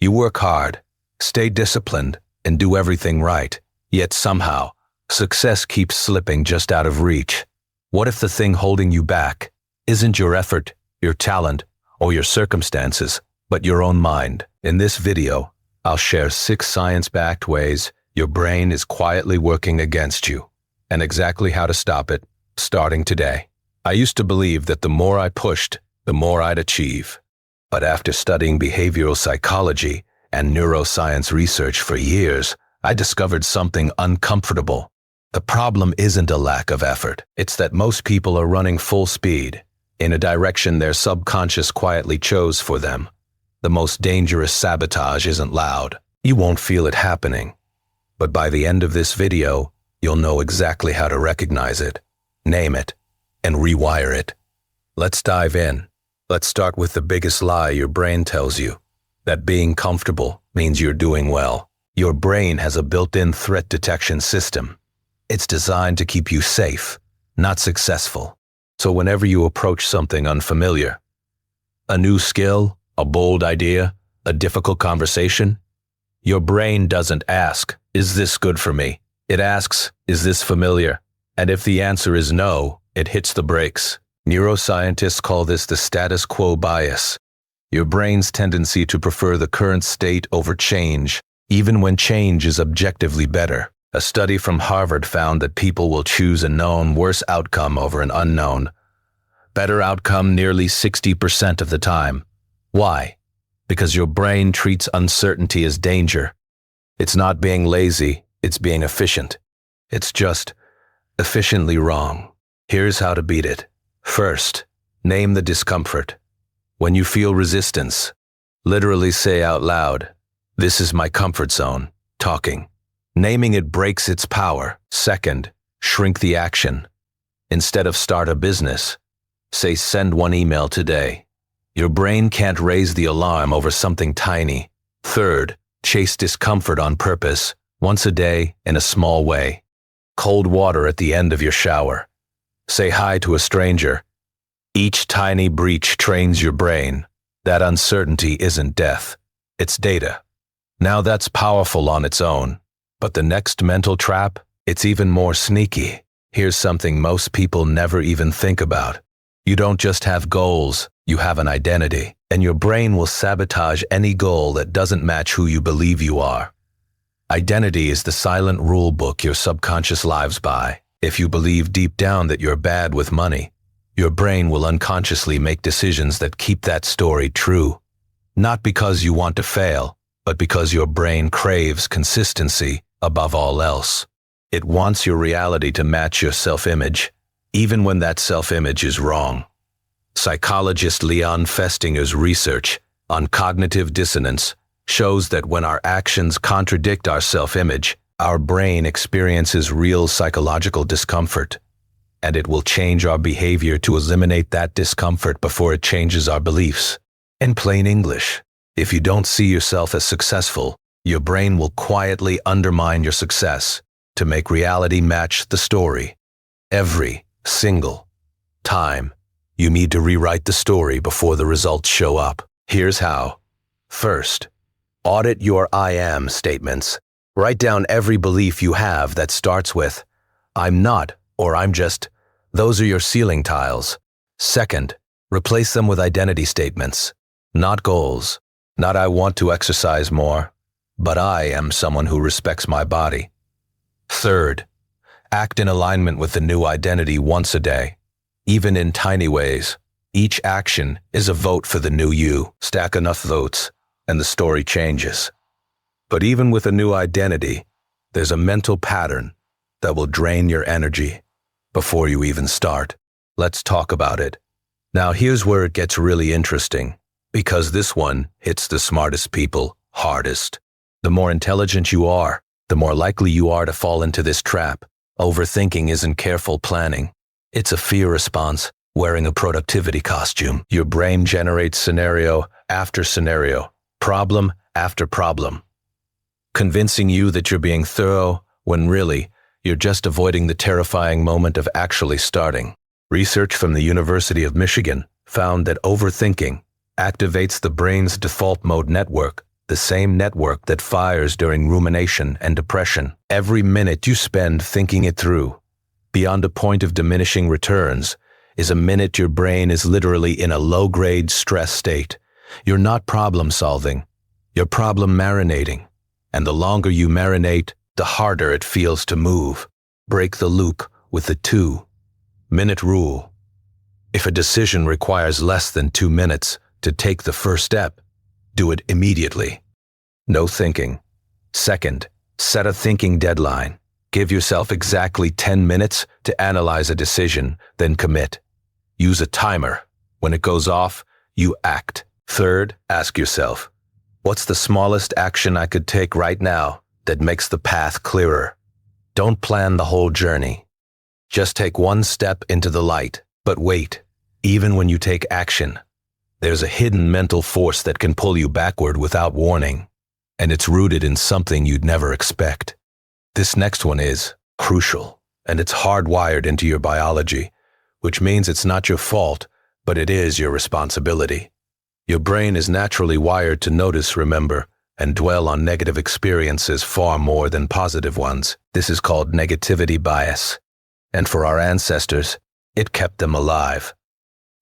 You work hard, stay disciplined, and do everything right, yet somehow, success keeps slipping just out of reach. What if the thing holding you back isn't your effort, your talent, or your circumstances, but your own mind? In this video, I'll share 6 science-backed ways your brain is quietly working against you, and exactly how to stop it, starting today. I used to believe that the more I pushed, the more I'd achieve. But after studying behavioral psychology and neuroscience research for years, I discovered something uncomfortable. The problem isn't a lack of effort. It's that most people are running full speed, in a direction their subconscious quietly chose for them. The most dangerous sabotage isn't loud. You won't feel it happening. But by the end of this video, you'll know exactly how to recognize it, name it, and rewire it. Let's dive in. Let's start with the biggest lie your brain tells you, that being comfortable means you're doing well. Your brain has a built-in threat detection system. It's designed to keep you safe, not successful. So whenever you approach something unfamiliar, a new skill, a bold idea, a difficult conversation, your brain doesn't ask, "Is this good for me?" It asks, "Is this familiar?" And if the answer is no, it hits the brakes. Neuroscientists call this the status quo bias, your brain's tendency to prefer the current state over change, even when change is objectively better. A study from Harvard found that people will choose a known worse outcome over an unknown better outcome nearly 60% of the time. Why? Because your brain treats uncertainty as danger. It's not being lazy, it's being efficient. It's just efficiently wrong. Here's how to beat it. First, name the discomfort. When you feel resistance, literally say out loud, "This is my comfort zone." Talking. Naming it breaks its power. Second, shrink the action. Instead of start a business, say send one email today. Your brain can't raise the alarm over something tiny. Third, chase discomfort on purpose, once a day in a small way. Cold water at the end of your shower. Say hi to a stranger. Each tiny breach trains your brain. That uncertainty isn't death, it's data. Now that's powerful on its own. But the next mental trap, it's even more sneaky. Here's something most people never even think about. You don't just have goals, you have an identity. And your brain will sabotage any goal that doesn't match who you believe you are. Identity is the silent rule book your subconscious lives by. If you believe deep down that you're bad with money, your brain will unconsciously make decisions that keep that story true. Not because you want to fail, but because your brain craves consistency above all else. It wants your reality to match your self-image, even when that self-image is wrong. Psychologist Leon Festinger's research on cognitive dissonance shows that when our actions contradict our self-image, our brain experiences real psychological discomfort, and it will change our behavior to eliminate that discomfort before it changes our beliefs. In plain English, if you don't see yourself as successful, your brain will quietly undermine your success to make reality match the story. Every single time, you need to rewrite the story before the results show up. Here's how. First, audit your I am statements. Write down every belief you have that starts with, "I'm not," or "I'm just." Those are your ceiling tiles. Second, replace them with identity statements, not goals. Not "I want to exercise more," but "I am someone who respects my body." Third, act in alignment with the new identity once a day, even in tiny ways. Each action is a vote for the new you. Stack enough votes, and the story changes. But even with a new identity, there's a mental pattern that will drain your energy before you even start. Let's talk about it. Now here's where it gets really interesting, because this one hits the smartest people hardest. The more intelligent you are, the more likely you are to fall into this trap. Overthinking isn't careful planning. It's a fear response, wearing a productivity costume. Your brain generates scenario after scenario, problem after problem, convincing you that you're being thorough when really, you're just avoiding the terrifying moment of actually starting. Research from the University of Michigan found that overthinking activates the brain's default mode network, the same network that fires during rumination and depression. Every minute you spend thinking it through, beyond a point of diminishing returns, is a minute your brain is literally in a low-grade stress state. You're not problem-solving, you're problem-marinating. And the longer you marinate, the harder it feels to move. Break the loop with the 2-minute rule. If a decision requires less than 2 minutes to take the first step, do it immediately. No thinking. Second, set a thinking deadline. Give yourself exactly 10 minutes to analyze a decision, then commit. Use a timer. When it goes off, you act. Third, ask yourself, what's the smallest action I could take right now that makes the path clearer? Don't plan the whole journey. Just take one step into the light. But wait, even when you take action, there's a hidden mental force that can pull you backward without warning, and it's rooted in something you'd never expect. This next one is crucial, and it's hardwired into your biology, which means it's not your fault, but it is your responsibility. Your brain is naturally wired to notice, remember, and dwell on negative experiences far more than positive ones. This is called negativity bias, and for our ancestors, it kept them alive.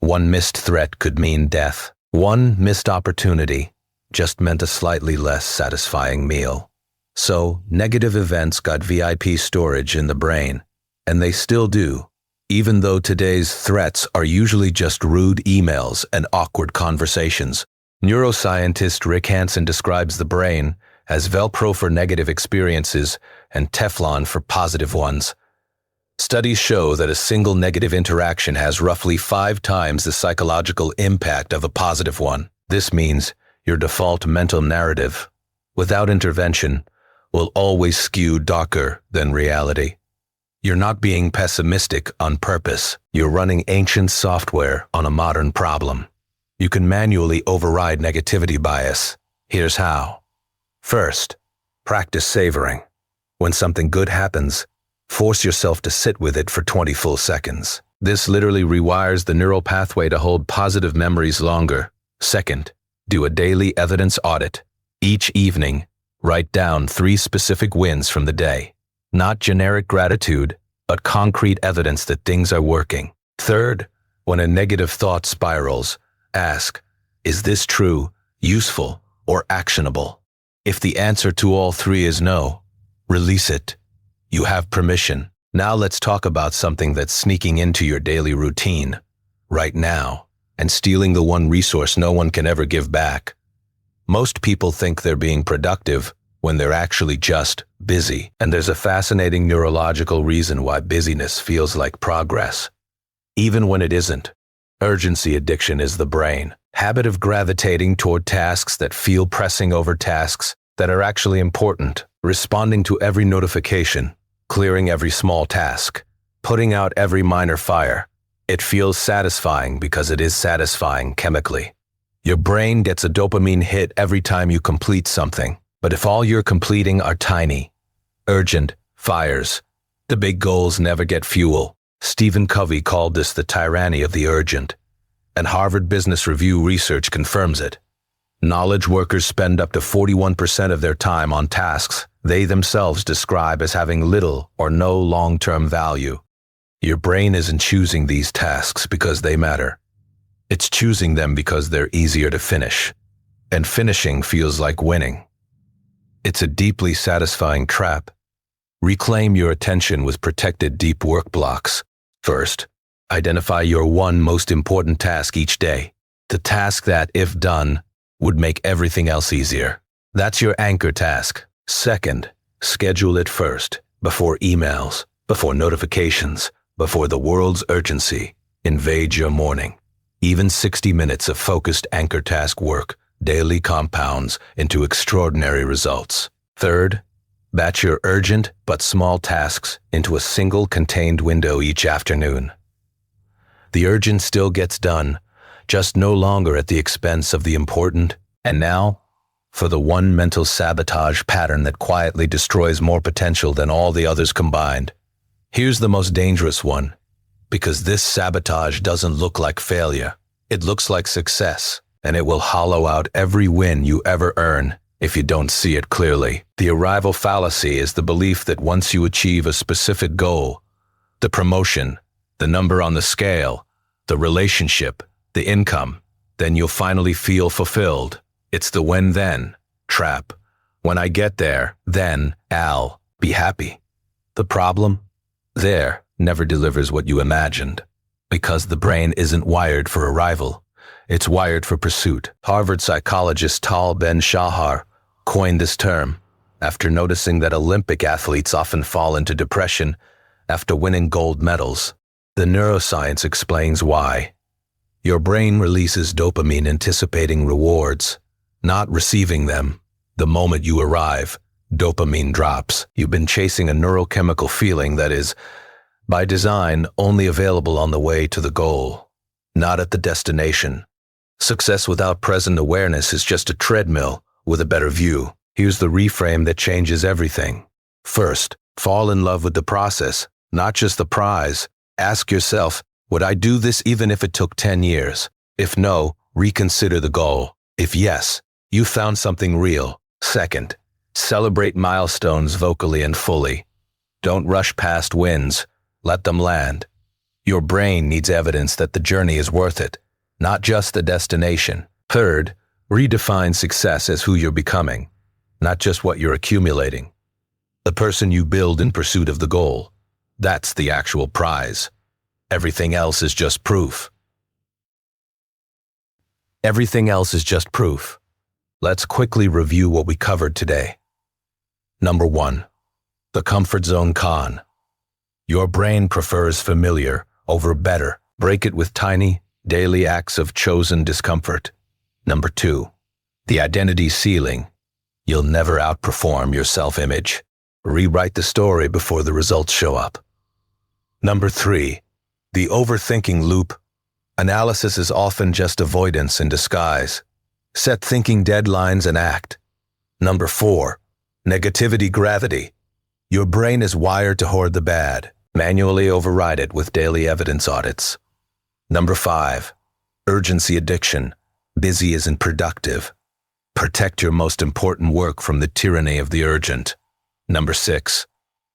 One missed threat could mean death. One missed opportunity just meant a slightly less satisfying meal. So, negative events got VIP storage in the brain, and they still do, even though today's threats are usually just rude emails and awkward conversations. Neuroscientist Rick Hansen describes the brain as Velcro for negative experiences and Teflon for positive ones. Studies show that a single negative interaction has roughly 5 times the psychological impact of a positive one. This means your default mental narrative, without intervention, will always skew darker than reality. You're not being pessimistic on purpose. You're running ancient software on a modern problem. You can manually override negativity bias. Here's how. First, practice savoring. When something good happens, force yourself to sit with it for 20 full seconds. This literally rewires the neural pathway to hold positive memories longer. Second, do a daily evidence audit. Each evening, write down 3 specific wins from the day. Not generic gratitude, but concrete evidence that things are working. Third, when a negative thought spirals, ask, is this true, useful, or actionable? If the answer to all 3 is no, release it. You have permission. Now let's talk about something that's sneaking into your daily routine right now and stealing the one resource no one can ever give back. Most people think they're being productive when they're actually just busy. And there's a fascinating neurological reason why busyness feels like progress, even when it isn't. Urgency addiction is the brain. Habit of gravitating toward tasks that feel pressing over tasks that are actually important. Responding to every notification. Clearing every small task. Putting out every minor fire. It feels satisfying because it is satisfying chemically. Your brain gets a dopamine hit every time you complete something. But if all you're completing are tiny, urgent fires, the big goals never get fuel. Stephen Covey called this the tyranny of the urgent, and Harvard Business Review research confirms it. Knowledge workers spend up to 41% of their time on tasks they themselves describe as having little or no long-term value. Your brain isn't choosing these tasks because they matter. It's choosing them because they're easier to finish, and finishing feels like winning. It's a deeply satisfying trap. Reclaim your attention with protected deep work blocks. First, identify your one most important task each day. The task that, if done, would make everything else easier. That's your anchor task. Second, schedule it first, before emails, before notifications, before the world's urgency invades your morning. Even 60 minutes of focused anchor task work daily compounds into extraordinary results. Third, batch your urgent but small tasks into a single contained window each afternoon. The urgent still gets done, just no longer at the expense of the important. And now, for the one mental sabotage pattern that quietly destroys more potential than all the others combined. Here's the most dangerous one, because this sabotage doesn't look like failure. It looks like success, and it will hollow out every win you ever earn if you don't see it clearly. The arrival fallacy is the belief that once you achieve a specific goal, the promotion, the number on the scale, the relationship, the income, then you'll finally feel fulfilled. It's the when-then trap. When I get there, then I'll be happy. The problem? There never delivers what you imagined, because the brain isn't wired for arrival. It's wired for pursuit. Harvard psychologist Tal Ben-Shahar coined this term after noticing that Olympic athletes often fall into depression after winning gold medals. The neuroscience explains why. Your brain releases dopamine anticipating rewards, not receiving them. The moment you arrive, dopamine drops. You've been chasing a neurochemical feeling that is, by design, only available on the way to the goal, not at the destination. Success without present awareness is just a treadmill with a better view. Here's the reframe that changes everything. First, fall in love with the process, not just the prize. Ask yourself, would I do this even if it took 10 years? If no, reconsider the goal. If yes, you found something real. Second, celebrate milestones vocally and fully. Don't rush past wins. Let them land. Your brain needs evidence that the journey is worth it, not just the destination. Third, redefine success as who you're becoming, not just what you're accumulating. The person you build in pursuit of the goal. That's the actual prize. Everything else is just proof. Everything else is just proof. Let's quickly review what we covered today. Number 1. The comfort zone con. Your brain prefers familiar over better. Break it with tiny, daily acts of chosen discomfort. Number 2. The identity ceiling. You'll never outperform your self-image. Rewrite the story before the results show up. Number 3. The overthinking loop. Analysis is often just avoidance in disguise. Set thinking deadlines and act. Number 4. Negativity gravity. Your brain is wired to hoard the bad. Manually override it with daily evidence audits. Number 5. Urgency addiction. Busy isn't productive. Protect your most important work from the tyranny of the urgent. Number 6.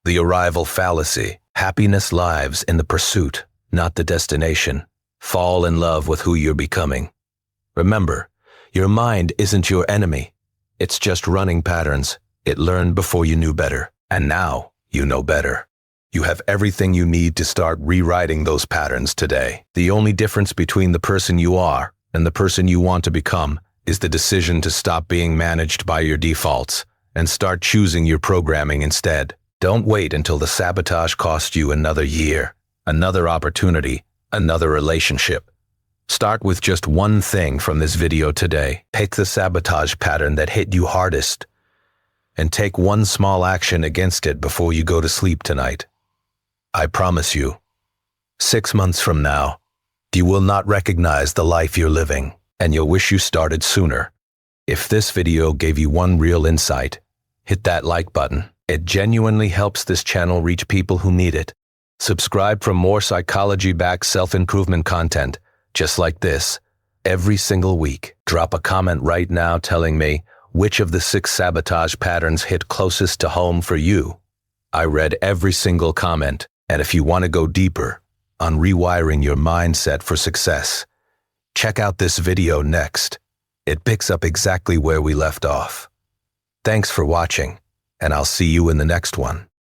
The arrival fallacy. Happiness lives in the pursuit, not the destination. Fall in love with who you're becoming. Remember, your mind isn't your enemy. It's just running patterns. It learned before you knew better, and now you know better. You have everything you need to start rewriting those patterns today. The only difference between the person you are and the person you want to become is the decision to stop being managed by your defaults and start choosing your programming instead. Don't wait until the sabotage costs you another year, another opportunity, another relationship. Start with just one thing from this video today. Pick the sabotage pattern that hit you hardest and take one small action against it before you go to sleep tonight. I promise you, 6 months from now, you will not recognize the life you're living, and you'll wish you started sooner. If this video gave you one real insight, hit that like button. It genuinely helps this channel reach people who need it. Subscribe for more psychology-backed self-improvement content, just like this, every single week. Drop a comment right now telling me which of the 6 sabotage patterns hit closest to home for you. I read every single comment, and if you want to go deeper on rewiring your mindset for success, check out this video next. It picks up exactly where we left off. Thanks for watching, and I'll see you in the next one.